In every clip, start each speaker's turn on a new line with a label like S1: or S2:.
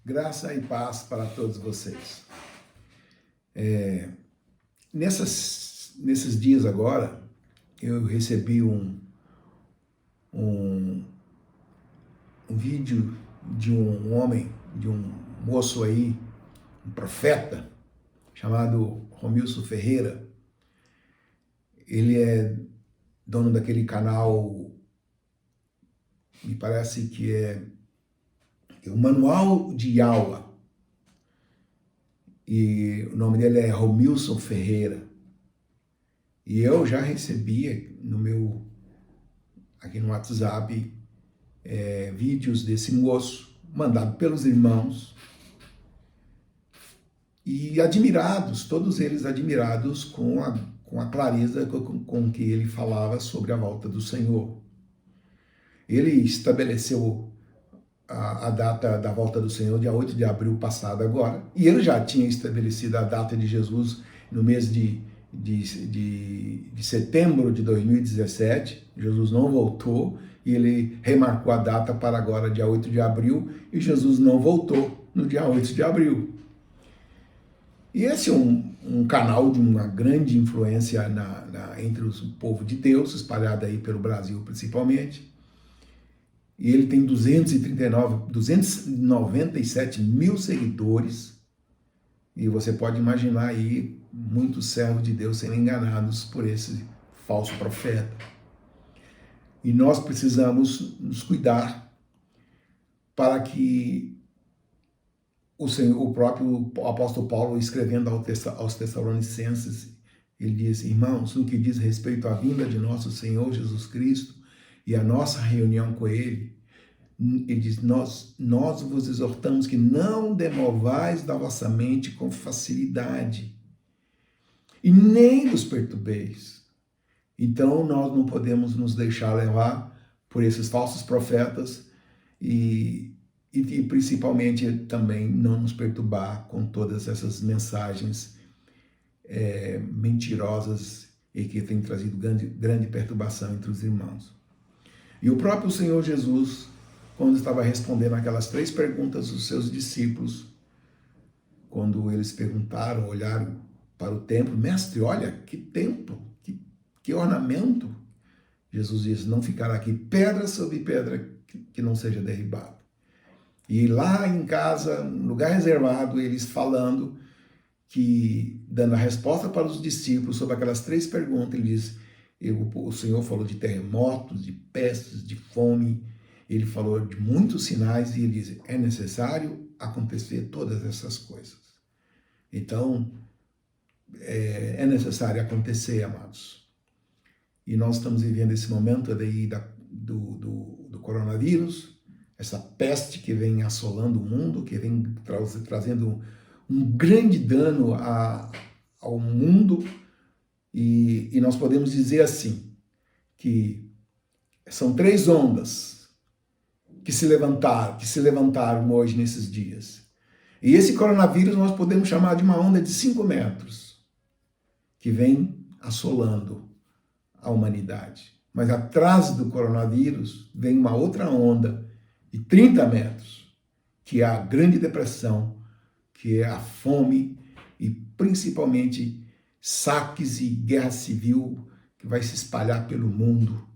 S1: Graça e paz para todos vocês. Nesses dias agora, eu recebi um vídeo de um homem, de um moço aí, um profeta, chamado Romilson Ferreira. Ele é dono daquele canal, me parece que é o Manual de Yahweh. E o nome dele é Romilson Ferreira. E eu já recebi aqui no WhatsApp, vídeos desse moço, mandado pelos irmãos, e admirados, todos eles admirados com a clareza com que ele falava sobre a volta do Senhor. Ele estabeleceu a data da volta do Senhor, dia 8 de abril passado agora, e ele já tinha estabelecido a data de Jesus no mês de setembro de 2017, Jesus não voltou, e ele remarcou a data para agora, dia 8 de abril, e Jesus não voltou no dia 8 de abril. E esse é um canal de uma grande influência entre o povo de Deus, espalhado aí pelo Brasil principalmente, e ele tem 297 mil seguidores, e você pode imaginar aí muitos servos de Deus sendo enganados por esse falso profeta. E nós precisamos nos cuidar para que o próprio apóstolo Paulo, escrevendo aos Tessalonicenses, ele diz: irmãos, no que diz respeito à vinda de nosso Senhor Jesus Cristo e a nossa reunião com Ele, ele diz: nós vos exortamos que não demovais da vossa mente com facilidade, e nem vos perturbeis. Então nós não podemos nos deixar levar por esses falsos profetas e principalmente também não nos perturbar com todas essas mensagens mentirosas e que têm trazido grande perturbação entre os irmãos. E o próprio Senhor Jesus, quando estava respondendo aquelas 3 perguntas dos seus discípulos, quando eles perguntaram, olharam para o templo: mestre, olha que templo, que ornamento. Jesus disse: não ficará aqui pedra sobre pedra que não seja derribada. E lá em casa, no lugar reservado, eles falando, dando a resposta para os discípulos sobre aquelas 3 perguntas, ele diz: o Senhor falou de terremotos, de pestes, de fome, ele falou de muitos sinais, e ele diz: é necessário acontecer todas essas coisas. Então, é necessário acontecer, amados. E nós estamos vivendo esse momento aí do coronavírus, essa peste que vem assolando o mundo, que vem trazendo um grande dano ao mundo, e nós podemos dizer assim, que são 3 ondas que se levantaram hoje nesses dias. E esse coronavírus nós podemos chamar de uma onda de 5 metros, que vem assolando a humanidade. Mas atrás do coronavírus vem uma outra onda de 30 metros, que é a Grande Depressão, que é a fome e principalmente saques e guerra civil que vai se espalhar pelo mundo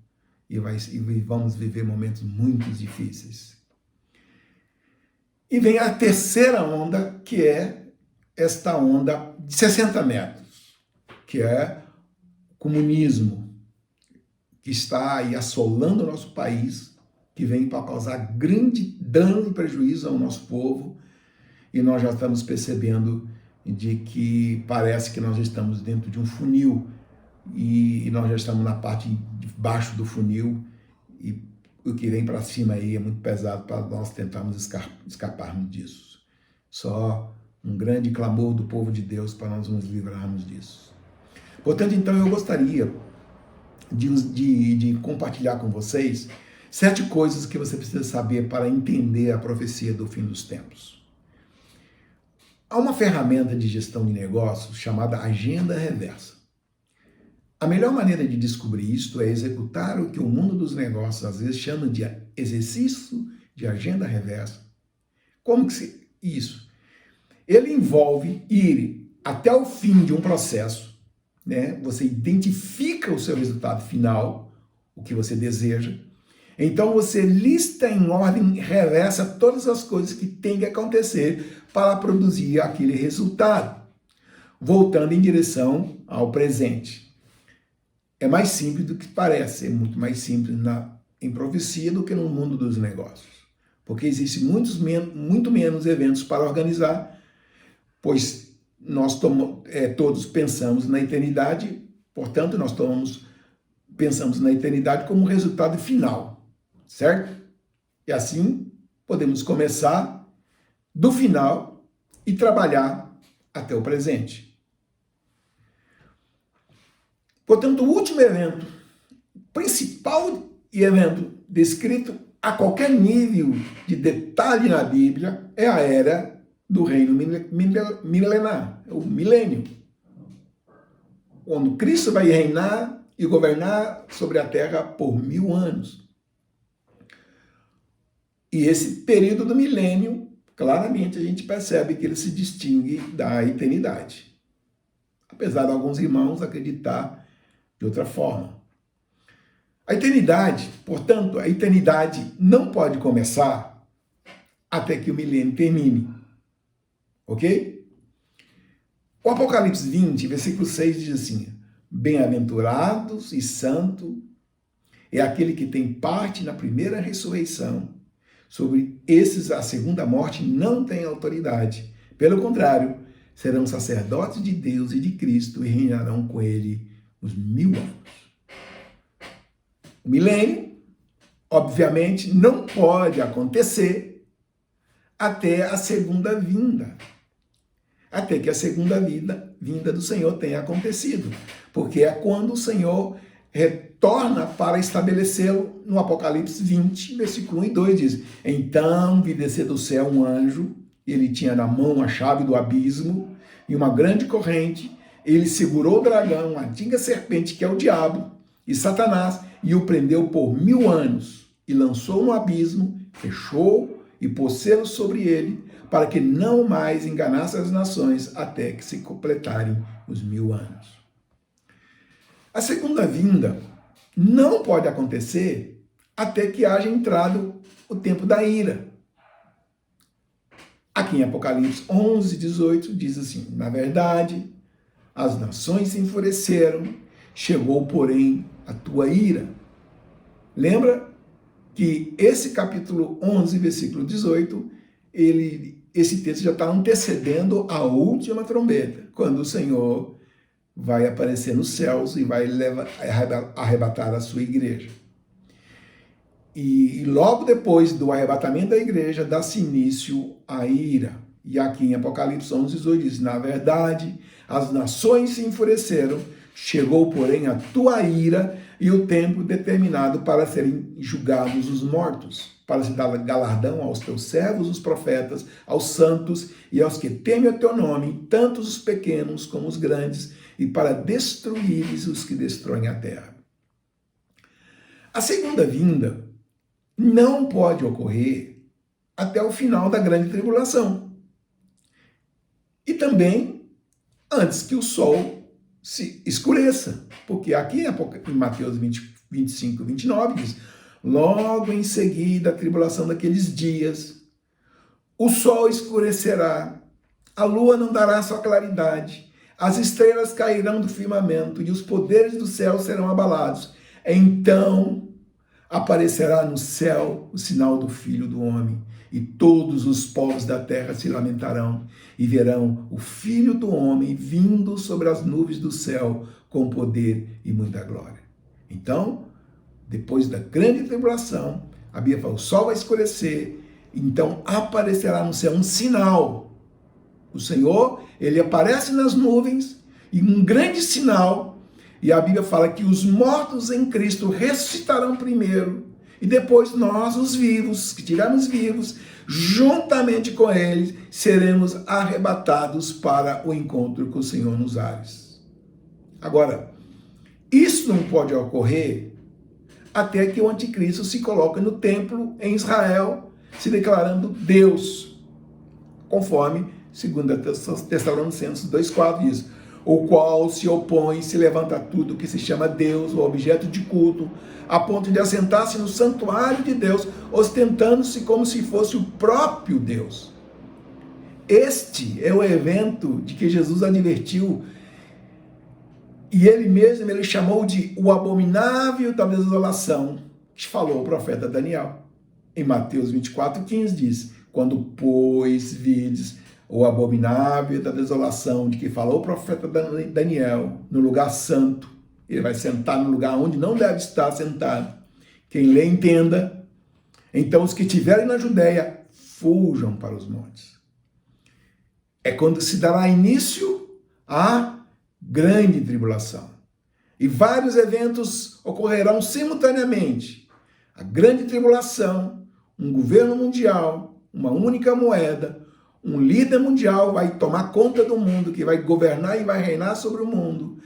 S1: e vamos viver momentos muito difíceis. E vem a terceira onda, que é esta onda de 60 metros, que é o comunismo, que está aí assolando o nosso país, que vem para causar grande dano e prejuízo ao nosso povo, e nós já estamos percebendo de que parece que nós estamos dentro de um funil, e nós já estamos na parte de baixo do funil, e o que vem para cima aí é muito pesado para nós tentarmos escaparmos disso. Só um grande clamor do povo de Deus para nós nos livrarmos disso. Portanto, então, eu gostaria de compartilhar com vocês 7 coisas que você precisa saber para entender a profecia do fim dos tempos. Há uma ferramenta de gestão de negócios chamada agenda reversa. A melhor maneira de descobrir isto é executar o que o mundo dos negócios às vezes chama de exercício de agenda reversa. Como Isso. Ele envolve ir até o fim de um processo, né? Você identifica o seu resultado final, o que você deseja. Então você lista em ordem reversa todas as coisas que tem que acontecer para produzir aquele resultado, voltando em direção ao presente. É mais simples do que parece, é muito mais simples em profecia do que no mundo dos negócios, porque existem muito menos eventos para organizar, pois nós todos pensamos na eternidade, portanto nós pensamos na eternidade como resultado final, certo? E assim podemos começar do final e trabalhar até o presente. Portanto, o último evento, principal evento descrito a qualquer nível de detalhe na Bíblia, é a era do reino milenar, o milênio, quando Cristo vai reinar e governar sobre a terra por 1000 anos. E esse período do milênio, claramente a gente percebe que ele se distingue da eternidade, apesar de alguns irmãos acreditar de outra forma. A eternidade, portanto, a eternidade não pode começar até que o milênio termine. Ok? O Apocalipse 20, versículo 6 diz assim: bem-aventurados e santo é aquele que tem parte na primeira ressurreição. Sobre esses, a segunda morte não tem autoridade. Pelo contrário, serão sacerdotes de Deus e de Cristo e reinarão com ele os 1000 anos. O milênio, obviamente, não pode acontecer até a segunda vinda. Até que a segunda vinda do Senhor tenha acontecido. Porque é quando o Senhor retorna para estabelecê-lo. No Apocalipse 20, versículo 1 e 2 diz: então vi descer do céu um anjo, ele tinha na mão a chave do abismo e uma grande corrente. Ele segurou o dragão, a antiga serpente, que é o diabo, e Satanás, e o prendeu por 1000 anos, e lançou no abismo, fechou e pôs selo sobre ele, para que não mais enganasse as nações, até que se completarem os 1000 anos. A segunda vinda não pode acontecer até que haja entrado o tempo da ira. Aqui em Apocalipse 11, 18, diz assim: na verdade, as nações se enfureceram, chegou, porém, a tua ira. Lembra que esse capítulo 11, versículo 18, esse texto já está antecedendo a última trombeta, quando o Senhor vai aparecer nos céus e vai arrebatar a sua igreja. E logo depois do arrebatamento da igreja, dá-se início à ira. E aqui em Apocalipse 11, 18 diz: na verdade, as nações se enfureceram, chegou, porém, a tua ira e o tempo determinado para serem julgados os mortos, para se dar galardão aos teus servos, os profetas, aos santos e aos que temem o teu nome, tanto os pequenos como os grandes, e para destruires os que destroem a terra. A segunda vinda não pode ocorrer até o final da grande tribulação. E também antes que o sol se escureça. Porque aqui em Mateus 25, 29 diz: logo em seguida a tribulação daqueles dias, o sol escurecerá, a lua não dará sua claridade, as estrelas cairão do firmamento e os poderes do céu serão abalados. Então aparecerá no céu o sinal do Filho do Homem, e todos os povos da terra se lamentarão e verão o Filho do Homem vindo sobre as nuvens do céu com poder e muita glória. Então, depois da grande tribulação, a Bíblia fala: o sol vai escurecer, então aparecerá no céu um sinal. O Senhor, ele aparece nas nuvens, e um grande sinal, e a Bíblia fala que os mortos em Cristo ressuscitarão primeiro, e depois nós, os vivos, que estivermos vivos, juntamente com eles, seremos arrebatados para o encontro com o Senhor nos ares. Agora, isso não pode ocorrer até que o anticristo se coloque no templo em Israel, se declarando Deus. conforme 2 Tessalonicenses 2,4 diz, o qual se opõe, se levanta tudo que se chama Deus, o objeto de culto, a ponto de assentar-se no santuário de Deus, ostentando-se como se fosse o próprio Deus. Este é o evento de que Jesus advertiu, e ele mesmo ele chamou de o abominável da desolação, que falou o profeta Daniel. Em Mateus 24,15 diz, quando, pois, vides o abominável da desolação, de que falou o profeta Daniel, no lugar santo, ele vai sentar no lugar onde não deve estar sentado. Quem lê, entenda. Então, os que estiverem na Judéia, fujam para os montes. É quando se dará início à grande tribulação. E vários eventos ocorrerão simultaneamente. A grande tribulação, um governo mundial, uma única moeda, um líder mundial vai tomar conta do mundo, que vai governar e vai reinar sobre o mundo.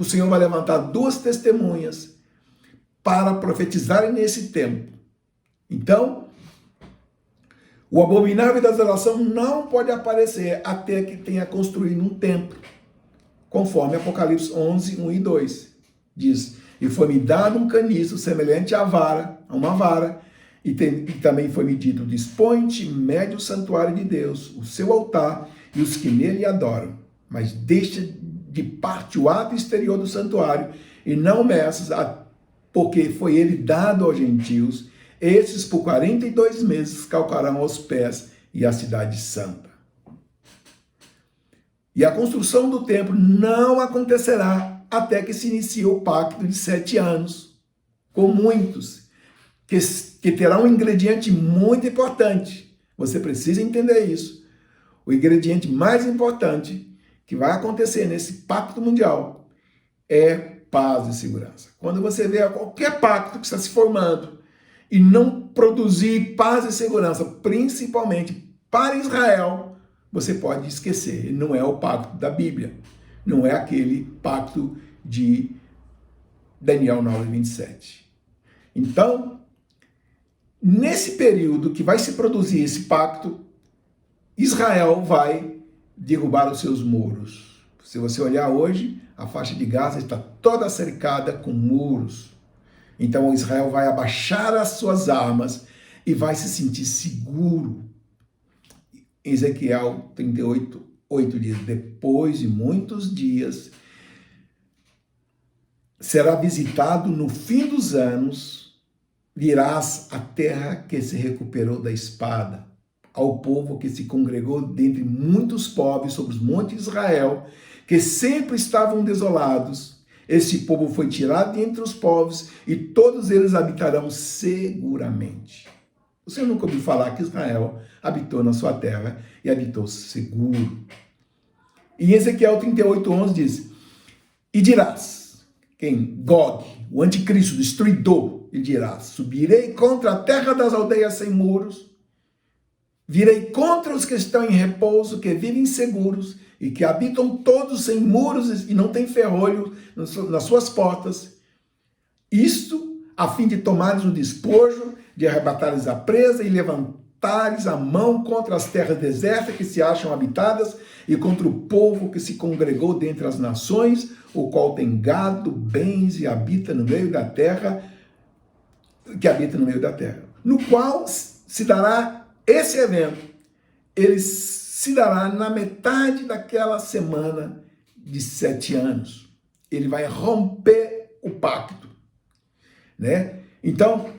S1: O Senhor vai levantar 2 testemunhas para profetizarem nesse tempo. Então, o abominável da desolação não pode aparecer até que tenha construído um templo, conforme Apocalipse 11, 1 e 2. Diz, e foi-me dado um caniço semelhante a uma vara, e também foi-me dito, dispõe-te, mede o santuário de Deus, o seu altar e os que nele adoram, mas deixa de parte o ato exterior do santuário e não meças, porque foi ele dado aos gentios, esses por 42 meses calcarão aos pés e a cidade santa. E a construção do templo não acontecerá até que se inicie o pacto de 7 anos, com muitos, que terá um ingrediente muito importante. Você precisa entender isso. O ingrediente mais importante que vai acontecer nesse pacto mundial é paz e segurança. Quando você vê qualquer pacto que está se formando e não produzir paz e segurança, principalmente para Israel, você pode esquecer. Não é o pacto da Bíblia. Não é aquele pacto de Daniel 9:27. Então, nesse período que vai se produzir esse pacto, Israel vai derrubar os seus muros. Se você olhar hoje, a faixa de Gaza está toda cercada com muros. Então Israel vai abaixar as suas armas e vai se sentir seguro. Ezequiel 38:8 diz, depois de muitos dias, será visitado no fim dos anos, virás à terra que se recuperou da espada, ao povo que se congregou dentre muitos povos sobre os montes de Israel, que sempre estavam desolados. Esse povo foi tirado de entre os povos e todos eles habitarão seguramente. Você nunca ouviu falar que Israel habitou na sua terra e habitou seguro. Em Ezequiel 38:11 diz, e dirás, quem? Gog, o anticristo, o destruidor, ele dirá, subirei contra a terra das aldeias sem muros, virei contra os que estão em repouso, que vivem seguros e que habitam todos sem muros e não têm ferrolho nas suas portas. Isto a fim de tomares o despojo, de arrebatares a presa e levantares a mão contra as terras desertas que se acham habitadas e contra o povo que se congregou dentre as nações, o qual tem gado, bens e habita no meio da terra, no qual se dará esse evento. Ele se dará na metade daquela semana de 7 anos. Ele vai romper o pacto, né? Então,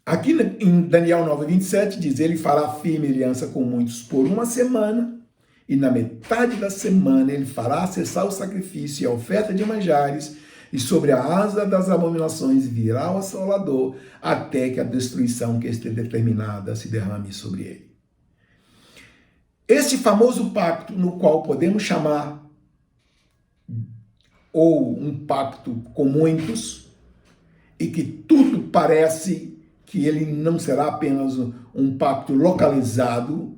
S1: aqui em Daniel 9:27 diz, ele fará firme aliança com muitos por 1 semana, e na metade da semana ele fará cessar o sacrifício e a oferta de manjares, e sobre a asa das abominações virá o assolador, até que a destruição que esteja determinada se derrame sobre ele. Este famoso pacto, no qual podemos chamar, ou um pacto com muitos, e que tudo parece que ele não será apenas um pacto localizado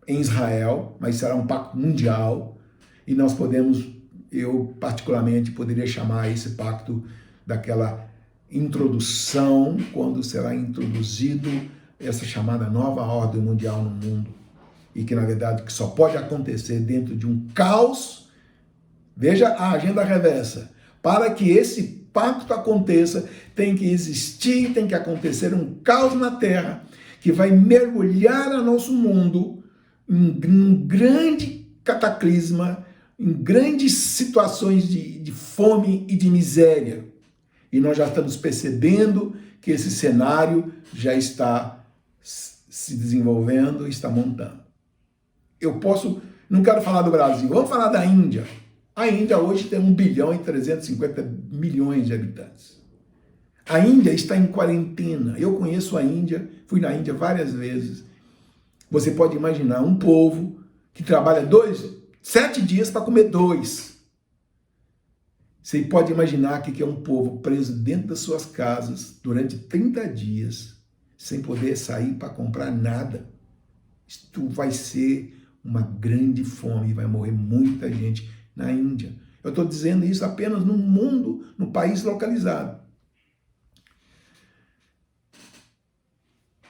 S1: em Israel, mas será um pacto mundial, e nós podemos, eu particularmente poderia chamar esse pacto daquela introdução, quando será introduzido essa chamada nova ordem mundial no mundo. e que, na verdade, que só pode acontecer dentro de um caos. Veja a agenda reversa. Para que esse pacto aconteça, tem que existir, tem que acontecer um caos na Terra, que vai mergulhar o nosso mundo em um grande cataclisma, em grandes situações de fome e de miséria. E nós já estamos percebendo que esse cenário já está se desenvolvendo, está montando. Não quero falar do Brasil, vamos falar da Índia. A Índia hoje tem 1 bilhão e 350 milhões de habitantes. A Índia está em quarentena. Eu conheço a Índia, fui na Índia várias vezes. Você pode imaginar um povo que trabalha 7 dias para comer 2. Você pode imaginar que é um povo preso dentro das suas casas durante 30 dias, sem poder sair para comprar nada. Isto vai ser uma grande fome, vai morrer muita gente na Índia. Eu estou dizendo isso apenas no mundo, no país localizado.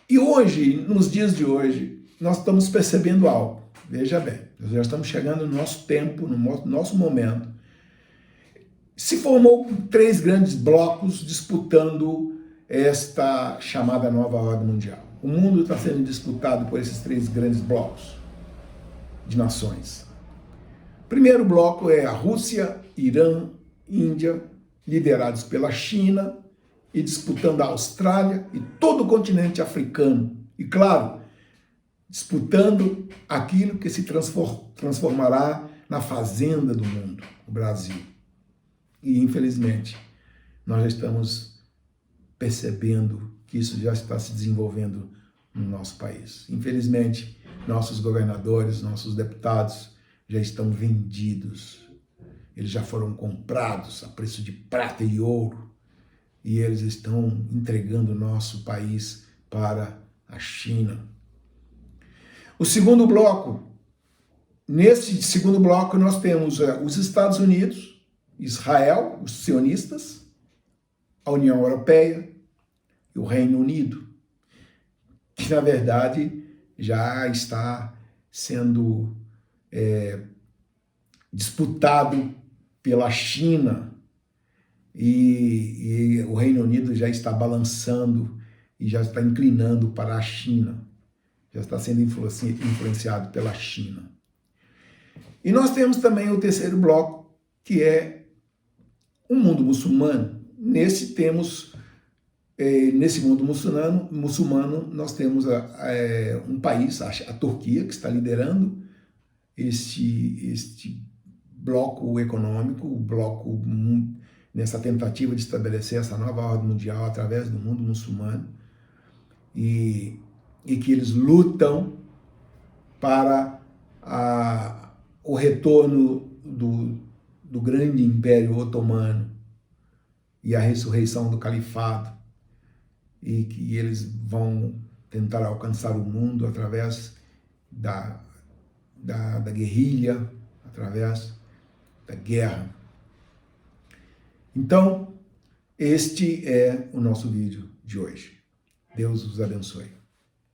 S1: E hoje, nos dias de hoje, nós estamos percebendo algo. Veja bem, nós já estamos chegando no nosso tempo, no nosso momento. Se formou 3 grandes blocos disputando esta chamada nova ordem mundial. O mundo está sendo disputado por esses 3 grandes blocos de nações. O primeiro bloco é a Rússia, Irã, Índia, liderados pela China e disputando a Austrália e todo o continente africano. E claro, disputando aquilo que se transformará na fazenda do mundo, o Brasil. E, infelizmente, nós já estamos percebendo que isso já está se desenvolvendo no nosso país. Infelizmente, nossos governadores, nossos deputados já estão vendidos. Eles já foram comprados a preço de prata e ouro. E eles estão entregando o nosso país para a China. O segundo bloco. Nesse segundo bloco nós temos os Estados Unidos, Israel, os sionistas, a União Europeia e o Reino Unido, que na verdade já está sendo disputado pela China e o Reino Unido já está balançando e já está inclinando para a China, já está sendo influenciado pela China. E nós temos também o terceiro bloco, que é o mundo muçulmano. Nesse mundo muçulmano, nós temos um país, a Turquia, que está liderando este bloco econômico, o bloco nessa tentativa de estabelecer essa nova ordem mundial através do mundo muçulmano, e que eles lutam para o retorno do grande Império Otomano e a ressurreição do califado, e que eles vão tentar alcançar o mundo através da guerrilha, através da guerra. Então, este é o nosso vídeo de hoje. Deus os abençoe.